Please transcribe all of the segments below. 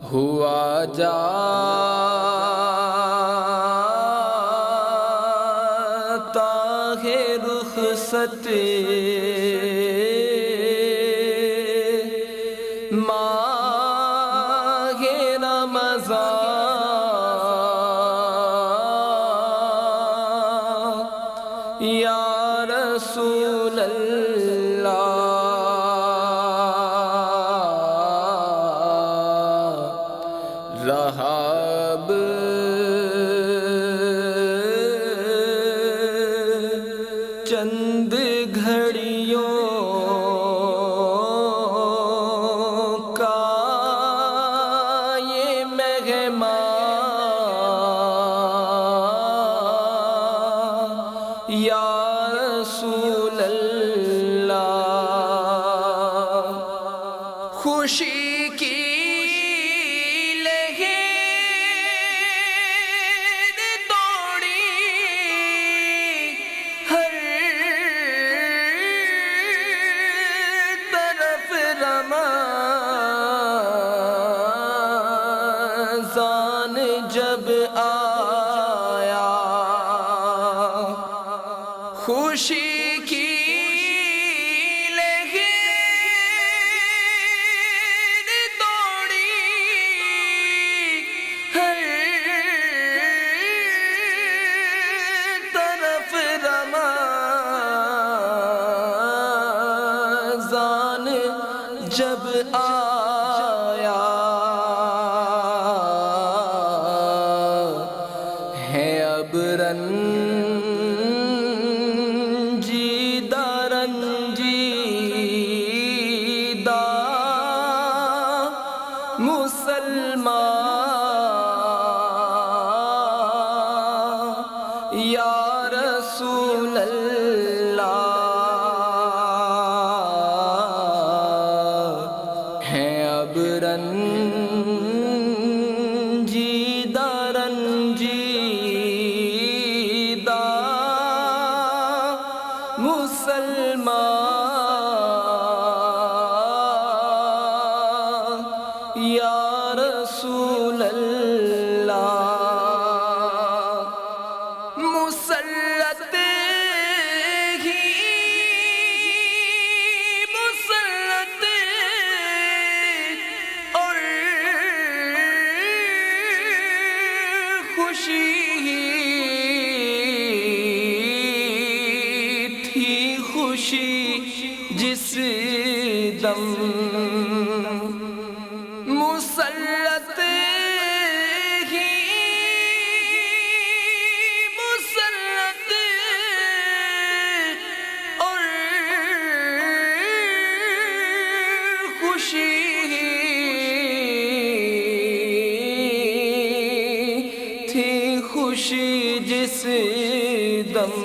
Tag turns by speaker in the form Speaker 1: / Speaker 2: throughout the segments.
Speaker 1: ہوا جاتا ہے رخصت ماہ رمضان یا رسول رہا اب چند گھڑیوں کا یہ مہمان یا رسول اللہ خوشی کی رمضان جب آیا خوشی کی لہر دوڑی ہر طرف رمضان جب آیا ہے اب رنجیدہ رنجیدہ مسلمان یا رسول اللہ رنجیدہ رنجیدہ مسلمان یا رسول اللہ مسلط خوشی تھی خوشی جس دم مسلط ہی مسلط اور خوشی خوشی جس دم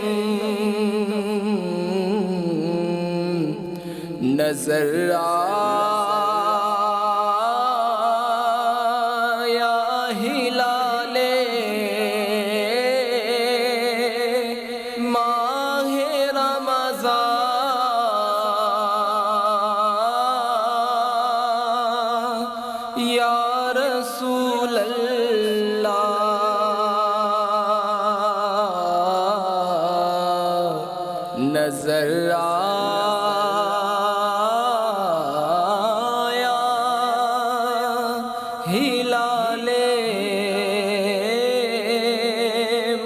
Speaker 1: نظر آیا ہلال ماہ رمضان یا رسول اللہ نظر آیا ہلال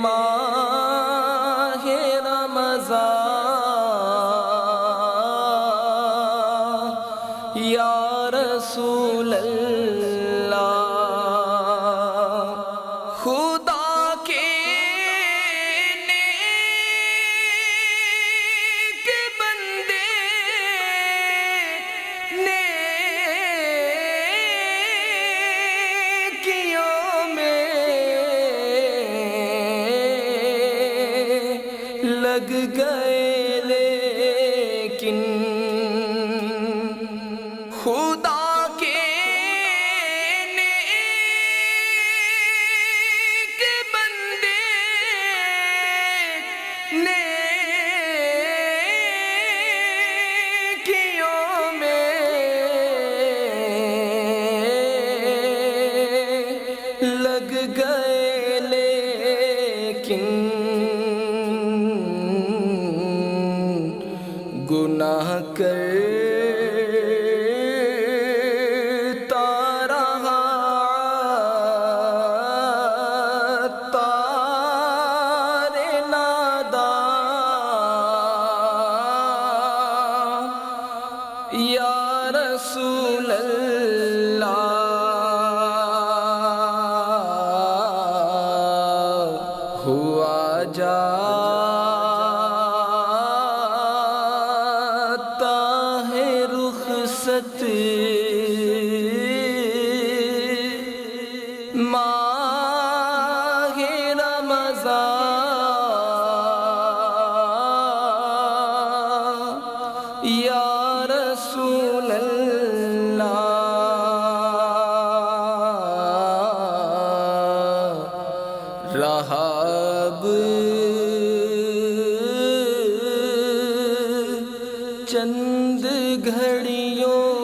Speaker 1: ماہ رمضان یا رسول اللہ خدا کے لگ گئے لیکن خدا کے نیک بندے نیکیوں میں لیکن گناہ کرتا رہا تار ناداں یا رسول اللہ ہوا جاتا ہے رخصت ماہ رمضان یا رسول اللہ رہا اب چند گھڑیوں